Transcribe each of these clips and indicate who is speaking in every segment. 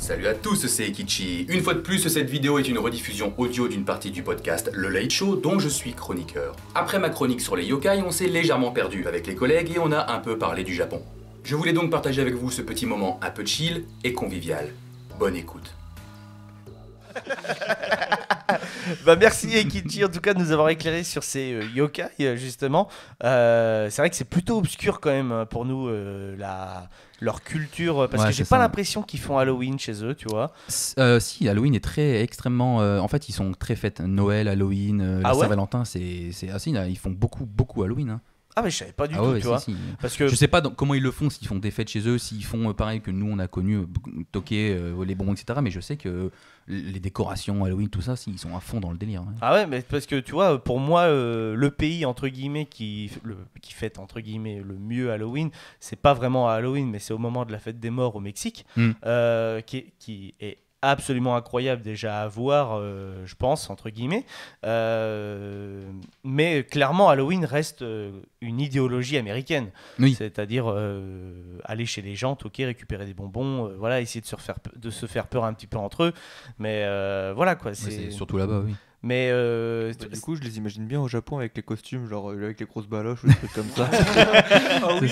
Speaker 1: Salut à tous, c'est Ekichi. Une fois de plus, cette vidéo est une rediffusion audio d'une partie du podcast Le Late Show dont je suis chroniqueur. Après ma chronique sur les yokai, on s'est légèrement perdu avec les collègues et on a un peu parlé du Japon. Je voulais donc partager avec vous ce petit moment un peu chill et convivial. Bonne écoute.
Speaker 2: Bah merci Ekichi en tout cas de nous avoir éclairé sur ces yokai justement. C'est vrai que c'est plutôt obscur quand même pour nous leur culture parce que j'ai pas l'impression qu'ils font Halloween chez eux, tu vois.
Speaker 3: Si, Halloween est très en fait ils sont très fêtes Noël, Halloween, la Saint-Valentin, c'est assez ils font beaucoup Halloween hein.
Speaker 2: Ah mais je savais pas du tout, tu vois.
Speaker 3: Si.
Speaker 2: Parce que
Speaker 3: je sais pas comment ils le font, s'ils font des fêtes chez eux, s'ils font pareil que nous on a connu, toquer les bonbons etc. Mais je sais que les décorations Halloween tout ça, ils sont à fond dans le délire. Hein.
Speaker 2: Ah ouais, mais parce que tu vois, pour moi le pays entre guillemets qui fête entre guillemets le mieux Halloween, c'est pas vraiment à Halloween, mais c'est au moment de la fête des morts au Mexique, qui est absolument incroyable déjà à voir, je pense, entre guillemets. Mais clairement, Halloween reste une idéologie américaine. Oui. C'est-à-dire aller chez les gens, toquer, récupérer des bonbons, voilà, essayer de se faire peur un petit peu entre eux. Mais voilà quoi.
Speaker 3: C'est surtout là-bas, oui.
Speaker 2: Mais
Speaker 4: du coup, je les imagine bien au Japon avec les costumes, genre avec les grosses baloches ou des trucs comme ça.
Speaker 2: Oui.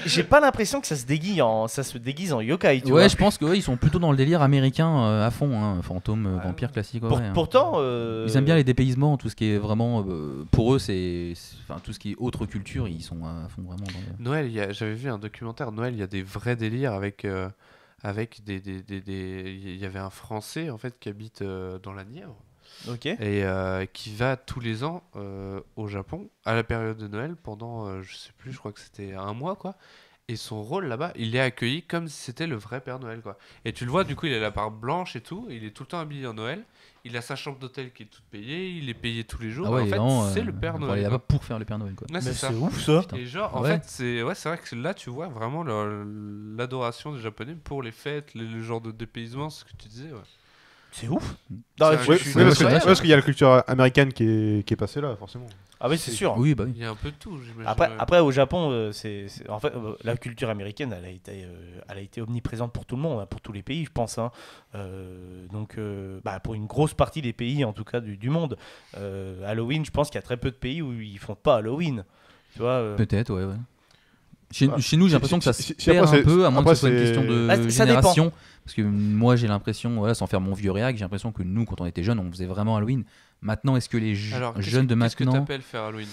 Speaker 2: J'ai pas l'impression que ça se déguise en yokai. Tu
Speaker 3: vois.
Speaker 2: Ouais,
Speaker 3: je pense qu'ils sont plutôt dans le délire américain à fond, hein, fantôme, vampire classique.
Speaker 2: Pourtant,
Speaker 3: ils aiment bien les dépaysements, tout ce qui est vraiment pour eux, c'est tout ce qui est autre culture, ils sont à fond vraiment.
Speaker 5: Noël, j'avais vu un documentaire. Noël, il y a des vrais délires avec des il y avait un Français en fait qui habite dans la Nièvre.
Speaker 2: Okay.
Speaker 5: Et qui va tous les ans au Japon à la période de Noël pendant je sais plus, je crois que c'était un mois quoi. Et son rôle là-bas, il est accueilli comme si c'était le vrai Père Noël quoi. Et tu le vois, du coup il a la barbe blanche et tout, il est tout le temps habillé en Noël, il a sa chambre d'hôtel qui est toute payée, il est payé tous les jours.
Speaker 3: Ah ouais,
Speaker 5: en fait
Speaker 3: vraiment,
Speaker 5: c'est le Père Noël.
Speaker 3: Il est là-bas pour faire le Père Noël quoi.
Speaker 5: Ouais,
Speaker 2: c'est ouf ça.
Speaker 5: Et genre en fait c'est vrai que là tu vois vraiment l'adoration des Japonais pour les fêtes, le genre de dépaysement, ce que tu disais. Ouais.
Speaker 2: C'est ouf.
Speaker 6: Parce qu'il y a la culture américaine qui est passée là, forcément.
Speaker 2: Ah oui, c'est sûr.
Speaker 3: Oui, bah oui.
Speaker 5: Il y a un peu de tout, j'imagine.
Speaker 2: Après au Japon, en fait, la culture américaine, elle a été omniprésente pour tout le monde, hein, pour tous les pays, je pense. Hein. Donc, pour une grosse partie des pays, en tout cas du monde, Halloween, je pense qu'il y a très peu de pays où ils font pas Halloween. Tu vois,
Speaker 3: peut-être, ouais. Chez nous, j'ai l'impression que ça se perd un peu, à moins que ce soit une question de génération. Parce que moi, j'ai l'impression, sans faire mon vieux réac, j'ai l'impression que nous, quand on était jeunes, on faisait vraiment Halloween. Maintenant, est-ce que les jeunes de maintenant...
Speaker 5: Qu'est-ce que t'appelles faire Halloween ?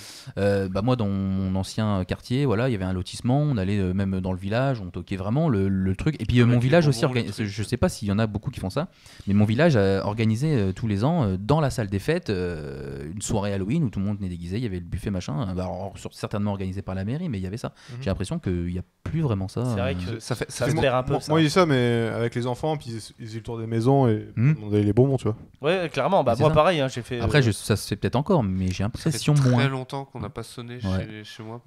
Speaker 3: Moi, dans mon ancien quartier, voilà, il y avait un lotissement, on allait même dans le village, on toquait vraiment le truc. Et puis mon village aussi, je sais pas s'il y en a beaucoup qui font ça, mais mon village a organisé tous les ans, dans la salle des fêtes, une soirée Halloween où tout le monde venait déguisé, il y avait le buffet machin, certainement organisé par la mairie, mais il y avait ça. J'ai l'impression qu'il n'y a plus vraiment ça.
Speaker 2: C'est vrai que
Speaker 5: ça
Speaker 2: se perd un peu.
Speaker 6: Moi, il dit ça, mais avec les enfants, puis ils faisaient le tour des maisons et on avait les bonbons, tu vois.
Speaker 2: Ouais, clairement, moi pareil, hein, j'ai fait...
Speaker 3: Après, ça se fait peut-être encore, mais j'ai l'impression moins.
Speaker 5: Ça fait très longtemps qu'on n'a pas sonné chez moi.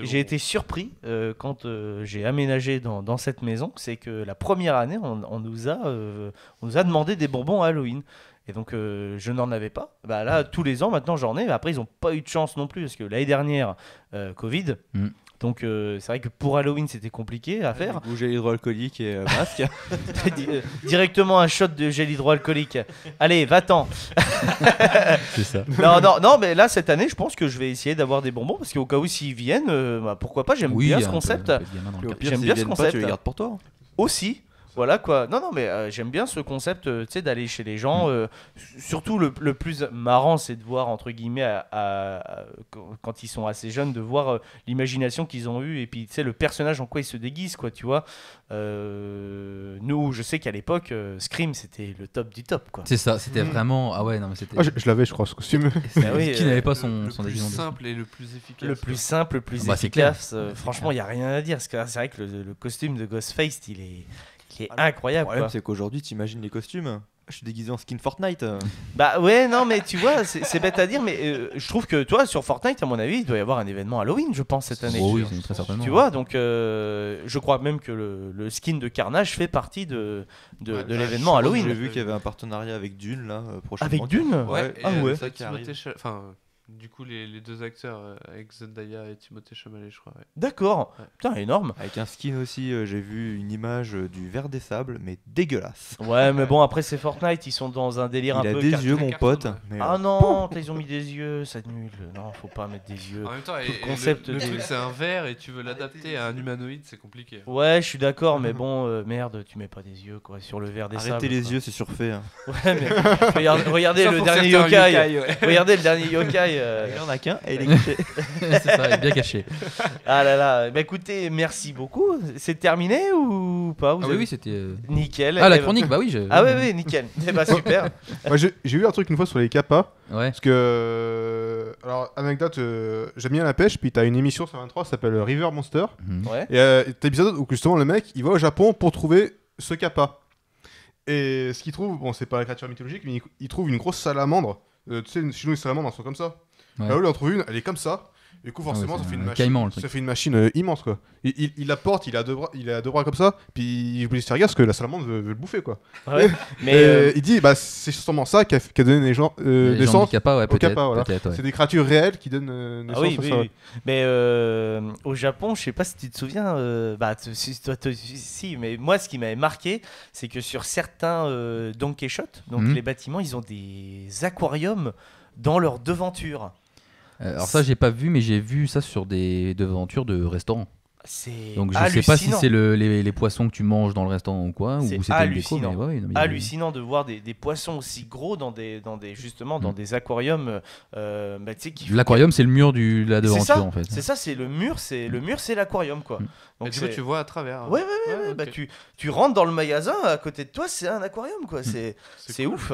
Speaker 2: J'ai été surpris quand j'ai aménagé dans cette maison, c'est que la première année, on nous a demandé des bonbons à Halloween. Et donc, je n'en avais pas. Là, tous les ans, maintenant, j'en ai. Mais après, ils n'ont pas eu de chance non plus, parce que l'année dernière, Covid... Donc c'est vrai que pour Halloween c'était compliqué à faire.
Speaker 4: Gel hydroalcoolique et masque.
Speaker 2: Directement un shot de gel hydroalcoolique. Allez, va-t'en.
Speaker 3: C'est ça.
Speaker 2: Non, mais là cette année je pense que je vais essayer d'avoir des bonbons parce qu'au cas où s'ils viennent, pourquoi pas, j'aime bien ce concept.
Speaker 4: J'aime bien ce concept. Tu les gardes pour toi.
Speaker 2: Aussi. Voilà quoi. Non, mais j'aime bien ce concept, tu sais, d'aller chez les gens. Surtout le plus marrant, c'est de voir, entre guillemets, quand ils sont assez jeunes, de voir l'imagination qu'ils ont eue et puis, tu sais, le personnage en quoi ils se déguisent, quoi, tu vois. Nous, je sais qu'à l'époque, Scream, c'était le top du top, quoi.
Speaker 3: C'est ça, c'était vraiment... Ah ouais, non, mais c'était...
Speaker 6: je l'avais, je crois, ce costume.
Speaker 3: Qui n'avait pas son déguisement.
Speaker 5: Le plus simple et le plus efficace.
Speaker 2: Le plus simple, le plus efficace. Franchement, il n'y a rien à dire. Parce que c'est vrai que le costume de Ghostface, il est incroyable.
Speaker 4: Le problème, c'est qu'aujourd'hui, t'imagines les costumes. Je suis déguisé en skin Fortnite.
Speaker 2: Bah ouais, non, mais tu vois, c'est bête à dire, mais je trouve que toi, sur Fortnite, à mon avis, il doit y avoir un événement Halloween, je pense, cette année.
Speaker 3: Oh oui, très certainement.
Speaker 2: Tu vois, donc je crois même que le skin de Carnage fait partie de l'événement Halloween.
Speaker 4: J'ai vu qu'il y avait un partenariat avec Dune, là, prochainement.
Speaker 2: Avec Dune ?
Speaker 5: Ouais.
Speaker 2: Ah ouais.
Speaker 5: Ça qui arrive. Du coup, les deux acteurs avec Zendaya et Timothée Chalamet, je crois. Ouais.
Speaker 2: D'accord.
Speaker 5: Ouais.
Speaker 2: Putain, énorme.
Speaker 4: Avec un skin aussi, j'ai vu une image du ver des sables, mais dégueulasse.
Speaker 2: Ouais, mais bon, après, c'est Fortnite. Ils sont dans un délire
Speaker 4: Il
Speaker 2: un
Speaker 4: a
Speaker 2: peu.
Speaker 4: des yeux,
Speaker 5: très
Speaker 4: mon
Speaker 5: cartoon,
Speaker 4: pote.
Speaker 5: ouais.
Speaker 4: Mais,
Speaker 2: Ah non, ils ont mis des yeux, c'est nul. Non, faut pas mettre des yeux.
Speaker 5: En même temps,
Speaker 2: Tout le
Speaker 5: et
Speaker 2: concept
Speaker 5: le
Speaker 2: des-
Speaker 5: truc, c'est un verre et tu veux l'adapter à un humanoïde, c'est compliqué.
Speaker 2: Ouais, je suis d'accord, mais bon, merde, tu mets pas des yeux quoi sur le verre des sables.
Speaker 4: arrêtez les
Speaker 2: quoi.
Speaker 4: yeux, c'est surfait. Hein.
Speaker 2: Ouais, mais regardez
Speaker 5: Ça,
Speaker 2: le
Speaker 5: pour
Speaker 2: dernier
Speaker 5: certains
Speaker 2: yokai.
Speaker 5: ouais.
Speaker 2: Regardez le dernier yokai.
Speaker 4: Il y en a qu'un et il est caché.
Speaker 3: C'est ça, il est bien caché.
Speaker 2: Ah là là. Bah écoutez, merci beaucoup. C'est terminé ou pas? Vous
Speaker 3: Ah oui,
Speaker 2: avez-
Speaker 3: oui, c'était.
Speaker 2: Nickel.
Speaker 3: Ah, la
Speaker 2: Eh ben-
Speaker 3: chronique, bah oui.
Speaker 2: Ah oui, nickel. Eh bah super.
Speaker 6: Moi, j'ai eu un truc une fois sur les kappas.
Speaker 3: Ouais.
Speaker 6: Parce que. Alors, anecdote, j'aime bien la pêche. Puis t'as une émission sur 23 qui s'appelle River Monster.
Speaker 3: Mhm.
Speaker 2: Ouais.
Speaker 6: Et t'as l'épisode où justement le mec il va au Japon pour trouver ce kappa. Et ce qu'il trouve, bon, c'est pas la créature mythologique, mais il trouve une grosse salamandre. Tu sais, chez nous, les salamandres, elles sont comme ça.
Speaker 3: Ouais.
Speaker 6: Là où il en trouve une, elle est comme ça. Et du coup, forcément,
Speaker 3: Ah ouais,
Speaker 6: ça
Speaker 3: c'est
Speaker 6: fait une
Speaker 3: un
Speaker 6: machine.
Speaker 3: caïman, le truc.
Speaker 6: Ça fait une machine immense, quoi. Il la porte, il a deux bras comme ça. Puis il voulait se faire gaffe parce que la salamandre veut le bouffer, quoi.
Speaker 2: Ouais. Mais
Speaker 6: Et il dit, bah, c'est sûrement ça qui a donné les gens,
Speaker 3: Les gens
Speaker 6: naissance.
Speaker 3: handicapés, ouais,
Speaker 6: au
Speaker 3: peut-être.
Speaker 6: kappa, voilà.
Speaker 3: peut-être, ouais.
Speaker 6: C'est des créatures réelles qui donnent naissance
Speaker 2: ah oui,
Speaker 6: à
Speaker 2: oui,
Speaker 6: ça.
Speaker 2: oui. Mais au Japon, je sais pas si tu te souviens, si, mais moi, ce qui m'avait marqué, c'est que sur certains Don Quichotte, donc
Speaker 3: Mhm.
Speaker 2: les bâtiments, ils ont des aquariums dans leur devanture.
Speaker 3: Alors ça, j'ai pas vu, mais j'ai vu ça sur des devantures de restaurants.
Speaker 2: C'est
Speaker 3: Donc je
Speaker 2: hallucinant.
Speaker 3: sais pas si c'est les poissons que tu manges dans le restaurant ou quoi, ou
Speaker 2: C'est
Speaker 3: c'était une déco,
Speaker 2: hallucinant.
Speaker 3: mais ouais, non, mais il y a-
Speaker 2: hallucinant de voir des poissons aussi gros dans des justement dans
Speaker 3: Mhm.
Speaker 2: des aquariums. Bah, tu sais, qui
Speaker 3: L'aquarium, c'est le mur de la
Speaker 2: C'est
Speaker 3: devanture
Speaker 2: ça,
Speaker 3: en fait.
Speaker 2: c'est ça, c'est le mur, c'est l'aquarium quoi.
Speaker 3: Mhm.
Speaker 2: Donc
Speaker 5: Et du coup,
Speaker 2: c'est-
Speaker 5: tu vois à travers. hein.
Speaker 2: Ouais, ouais,
Speaker 5: ok.
Speaker 2: bah, tu rentres dans le magasin, à côté de toi, c'est un aquarium, quoi. C'est
Speaker 5: cool.
Speaker 2: ouf.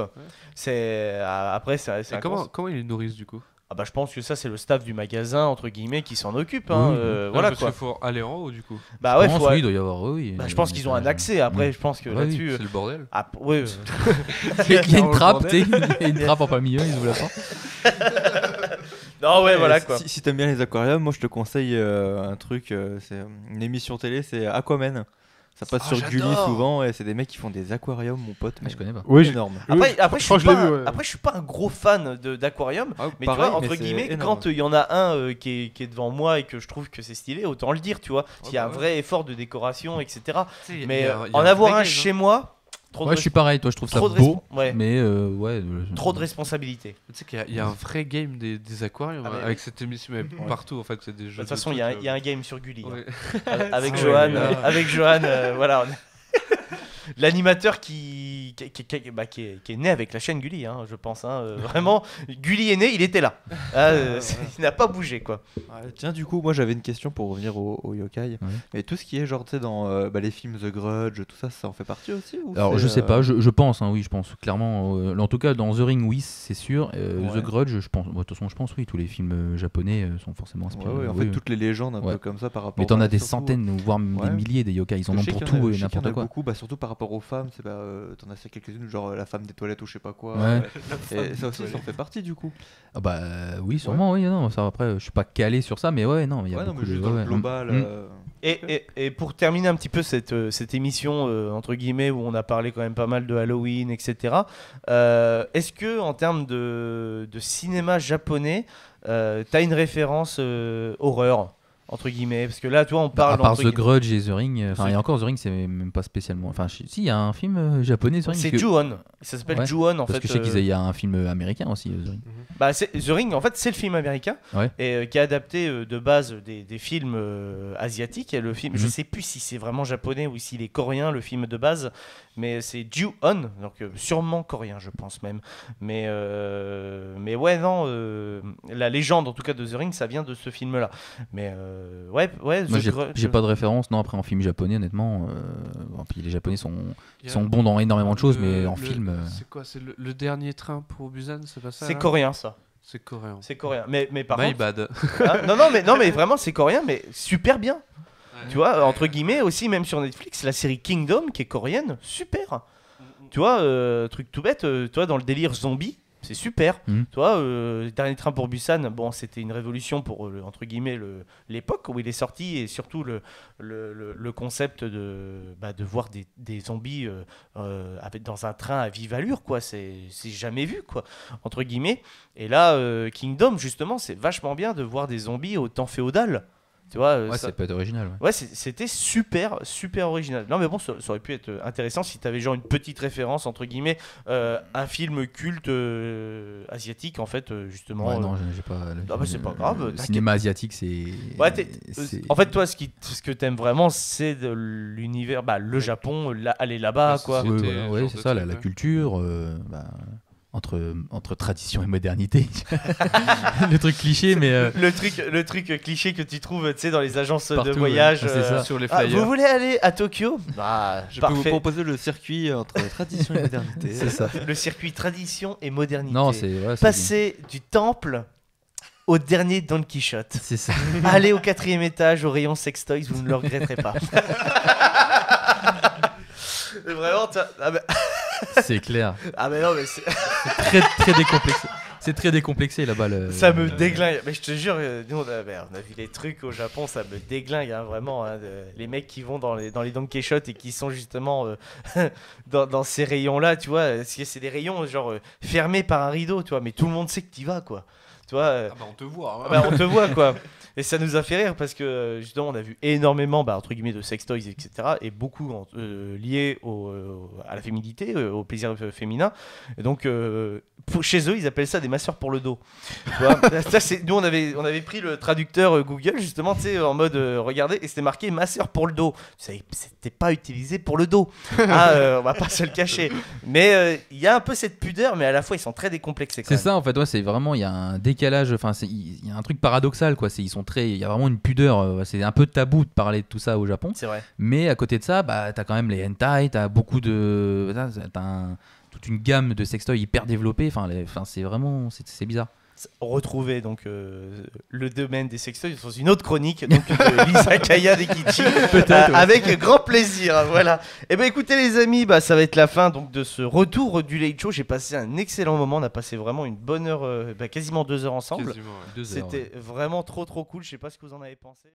Speaker 2: C'est après, c'est
Speaker 5: Et
Speaker 2: un
Speaker 5: comment ils les nourrissent du coup?
Speaker 2: Ah bah, je pense que ça, c'est le staff du magasin, entre guillemets, qui s'en occupe. Hein,
Speaker 3: Oui,
Speaker 2: voilà
Speaker 5: Parce
Speaker 2: quoi.
Speaker 5: qu'il faut aller en haut du coup.
Speaker 2: Bah ouais,
Speaker 3: Je pense,
Speaker 2: faut-
Speaker 3: oui, il doit y avoir. Oui,
Speaker 2: bah, je pense qu'ils ont un accès. Après, je pense que
Speaker 3: Ouais,
Speaker 2: là-dessus.
Speaker 5: C'est le bordel.
Speaker 2: Ah, ouais,
Speaker 3: Il y a une
Speaker 5: Dans le
Speaker 3: trappe,
Speaker 5: bordel.
Speaker 3: tu sais, il y a une trappe en plein milieu, ils ouvrent la porte.
Speaker 2: non, ouais, voilà
Speaker 4: Et
Speaker 2: quoi.
Speaker 4: Si t'aimes bien les aquariums, moi je te conseille un truc, c'est une émission télé, c'est Aquaman. Ça passe
Speaker 2: Ah,
Speaker 4: sur Gulli
Speaker 2: j'adore.
Speaker 4: souvent et c'est des mecs qui font des aquariums, mon pote.
Speaker 3: Mais je connais pas.
Speaker 6: Oui,
Speaker 4: énorme.
Speaker 2: Après,
Speaker 6: je
Speaker 2: je
Speaker 6: crois
Speaker 2: suis
Speaker 6: que je
Speaker 2: pas,
Speaker 6: l'ai vu, ouais.
Speaker 2: après, je suis pas un gros fan d'aquarium.
Speaker 4: Ah,
Speaker 2: Mais
Speaker 4: pareil,
Speaker 2: tu vois, entre
Speaker 4: mais c'est
Speaker 2: guillemets,
Speaker 4: énorme.
Speaker 2: quand il y en a un qui est devant moi et que je trouve que c'est stylé, autant le dire, tu vois. S'il y a un
Speaker 5: bah
Speaker 2: vrai effort de décoration, etc.
Speaker 5: Tu sais, il y
Speaker 2: Mais
Speaker 5: a il y a
Speaker 2: en
Speaker 5: un
Speaker 2: avoir
Speaker 5: vrai
Speaker 2: un
Speaker 5: game, hein.
Speaker 2: chez moi, trop
Speaker 3: Ouais,
Speaker 2: de
Speaker 3: je suis pareil, toi, je trouve ça
Speaker 2: trop de
Speaker 3: beau,
Speaker 2: ouais.
Speaker 3: mais ouais.
Speaker 2: trop de responsabilité.
Speaker 5: Tu sais qu'il y a un vrai game des aquariums
Speaker 2: Ah, mais
Speaker 5: avec cette émission, mais partout en fait, c'est des
Speaker 2: De
Speaker 5: jeux.
Speaker 2: toute façon, il y a un game sur Gulli. hein.
Speaker 5: Ouais.
Speaker 2: Avec
Speaker 5: Ah
Speaker 2: Johan,
Speaker 5: ouais.
Speaker 2: avec Johan, voilà. L'animateur qui est né avec la chaîne Gulli, hein, je pense. Hein, vraiment, Gulli est né, il était là. Ah, il n'a pas bougé, quoi.
Speaker 4: Ouais, tiens, du coup, moi j'avais une question pour revenir au yokai. Mais tout ce qui est genre, tu sais, dans les films The Grudge, tout ça, ça en fait partie aussi ou
Speaker 3: Alors
Speaker 4: c'est,
Speaker 3: je sais pas, je pense, hein, oui, je pense clairement. En tout cas, dans The Ring, oui, c'est sûr.
Speaker 4: Ouais.
Speaker 3: The Grudge, je pense. De toute façon, je pense, oui, tous les films japonais sont forcément
Speaker 4: Ouais,
Speaker 3: inspirés.
Speaker 4: ouais, en
Speaker 3: oui,
Speaker 4: fait,
Speaker 3: oui.
Speaker 4: toutes les légendes un
Speaker 3: Ouais.
Speaker 4: peu comme ça par rapport.
Speaker 3: Mais t'en as des
Speaker 4: surtout-
Speaker 3: centaines, voire même
Speaker 4: Ouais.
Speaker 3: des milliers des yokai. Ils en
Speaker 4: Je
Speaker 3: ont
Speaker 4: sais
Speaker 3: pour
Speaker 4: qu'il y en a-
Speaker 3: tout
Speaker 4: je
Speaker 3: et
Speaker 4: sais qu'il y en a
Speaker 3: n'importe quoi.
Speaker 4: beaucoup, bah, surtout par rapport aux femmes, c'est t'en as quelques-unes, genre la femme des toilettes ou je sais pas quoi.
Speaker 3: Ouais.
Speaker 4: Et ça aussi, ça en fait partie du coup.
Speaker 3: Ah bah oui, sûrement, oui. Non, ça après, je suis pas calé sur ça, mais ouais, non, il y a
Speaker 4: Ouais, non,
Speaker 3: beaucoup
Speaker 4: mais juste
Speaker 3: de.
Speaker 4: dans
Speaker 3: ouais,
Speaker 4: le
Speaker 3: ouais.
Speaker 4: global.
Speaker 3: Mm.
Speaker 2: Et pour terminer un petit peu cette émission, entre guillemets, où on a parlé quand même pas mal de Halloween, etc., est-ce que en termes de cinéma japonais, t'as une référence horreur, entre guillemets? Parce que là, toi, on parle...
Speaker 3: À part
Speaker 2: entre
Speaker 3: The
Speaker 2: guillemets-
Speaker 3: Grudge et The Ring, enfin,
Speaker 2: The-
Speaker 3: et encore The Ring, c'est même pas spécialement. Enfin, si, il y a un film japonais, The Ring.
Speaker 2: C'est
Speaker 3: parce que-
Speaker 2: Ju-On. Ça s'appelle
Speaker 3: Ouais,
Speaker 2: Ju-On, en
Speaker 3: Parce
Speaker 2: fait.
Speaker 3: que je sais qu'il y a un film américain aussi, The Ring.
Speaker 2: Bah, The Ring, en fait, c'est le film américain
Speaker 3: Ouais.
Speaker 2: et qui est adapté de base des films asiatiques. Et le film, je
Speaker 3: Mhm.
Speaker 2: sais plus si c'est vraiment japonais ou s'il est coréen, le film de base, mais c'est Ju-On, donc sûrement coréen, je pense même. Mais ouais, non, la légende en tout cas de The Ring, ça vient de ce film-là. Mais ouais,
Speaker 3: Moi,
Speaker 2: The
Speaker 3: j'ai
Speaker 2: Grudge-
Speaker 3: pas de référence, non, après en film japonais, honnêtement. Bon, puis les japonais sont
Speaker 5: Il y a
Speaker 3: sont bons dans énormément de choses,
Speaker 5: le-
Speaker 3: mais en
Speaker 5: le-
Speaker 3: film.
Speaker 5: C'est quoi? C'est le dernier train pour Busan, c'est pas ça
Speaker 2: C'est
Speaker 5: là
Speaker 2: coréen, ça.
Speaker 5: C'est coréen.
Speaker 2: C'est coréen. Mais par
Speaker 5: My
Speaker 2: contre,
Speaker 5: bad.
Speaker 2: hein, non, mais vraiment, c'est coréen, mais super bien. Tu vois, entre guillemets, aussi, même sur Netflix, la série Kingdom, qui est coréenne, super. Tu vois, truc tout bête, tu vois, dans le délire zombie, c'est super.
Speaker 3: Mhm.
Speaker 2: Tu vois, Dernier train pour Busan, bon, c'était une révolution pour, entre guillemets, l'époque où il est sorti, et surtout le concept de voir des zombies dans un train à vive allure, quoi. C'est jamais vu, quoi, entre guillemets. Et là, Kingdom, justement, c'est vachement bien de voir des zombies au temps féodal. Tu vois,
Speaker 3: Ouais, ça peut être original. Ouais.
Speaker 2: ouais, c'était super original. Non, mais bon, ça aurait pu être intéressant si t'avais genre une petite référence, entre guillemets, un film culte asiatique, en fait, justement.
Speaker 3: Ouais, non, j'ai pas.
Speaker 2: Ah bah, c'est pas grave,
Speaker 3: Le
Speaker 2: t'inquiète.
Speaker 3: cinéma asiatique, c'est.
Speaker 2: Ouais,
Speaker 3: c'est-
Speaker 2: en fait, toi, ce que t'aimes vraiment, c'est de l'univers, le Japon, aller là-bas,
Speaker 5: La
Speaker 2: quoi.
Speaker 5: société.
Speaker 3: Ouais,
Speaker 5: C'était
Speaker 3: ouais,
Speaker 5: genre
Speaker 3: ouais,
Speaker 5: de
Speaker 3: c'est ça, la
Speaker 5: truc, ouais.
Speaker 3: culture. Entre tradition et modernité. Le truc cliché, mais.
Speaker 2: Le truc cliché que tu trouves, tu sais, dans les agences de
Speaker 3: Partout,
Speaker 2: voyage.
Speaker 3: ouais. C'est ça.
Speaker 5: Sur les
Speaker 2: Ah,
Speaker 5: flyers.
Speaker 2: vous voulez aller à Tokyo? Bah,
Speaker 4: Je peux vous
Speaker 2: parfait.
Speaker 4: proposer le circuit entre tradition et modernité.
Speaker 3: C'est ça.
Speaker 2: Le circuit tradition et modernité.
Speaker 3: Non, c'est. Ouais, c'est
Speaker 2: Passer du temple au dernier Don Quichotte.
Speaker 3: C'est ça.
Speaker 2: Allez au 4e étage, au rayon sextoys, vous ne le regretterez pas. Vraiment,
Speaker 3: C'est clair.
Speaker 2: ah mais non, mais c'est...
Speaker 3: Très décomplexé. C'est très décomplexé là-bas.
Speaker 2: ça me déglingue. Mais je te jure, nous, on a vu des trucs au Japon, ça me déglingue, hein, vraiment. Hein, les mecs qui vont dans les Don Quichotte et qui sont justement dans ces rayons-là, tu vois. C'est des rayons genre fermés par un rideau, tu vois. Mais tout le monde sait que tu y vas, quoi. Tu vois.
Speaker 5: Ah bah on te voit.
Speaker 2: Bah, on te voit, quoi. Et ça nous a fait rire parce que justement on a vu énormément entre guillemets de sextoys, etc. et beaucoup liés à la féminité, au plaisir féminin. Et donc chez eux ils appellent ça des masseurs pour le dos. Tu vois. Nous on avait pris le traducteur Google justement, tu sais, en mode regardez, et c'était marqué masseur pour le dos. Tu sais, c'était pas utilisé pour le dos. On va pas se le cacher. Mais il y a un peu cette pudeur, mais à la fois ils sont très décomplexés.
Speaker 3: C'est ça en fait, ouais, c'est vraiment, il y a un décalage, enfin il y a un truc paradoxal quoi, il y a vraiment une pudeur, c'est un peu tabou de parler de tout ça au Japon,
Speaker 2: C'est vrai.
Speaker 3: mais à côté de ça, bah, t'as quand même les hentai, t'as beaucoup de... toute une gamme de sextoys hyper développée, c'est vraiment, c'est bizarre.
Speaker 2: Retrouver donc le domaine des sextoys dans une autre chronique donc de l'Izakaya d'Ekichi avec grand plaisir, voilà. Et ben écoutez les amis, ça va être la fin donc de ce retour du Late Show. J'ai passé un excellent moment, on a passé vraiment une bonne heure, quasiment 2 heures ensemble.
Speaker 5: Quasiment, ouais.
Speaker 3: 2 heures,
Speaker 2: C'était vraiment trop cool, je sais pas ce que vous en avez pensé.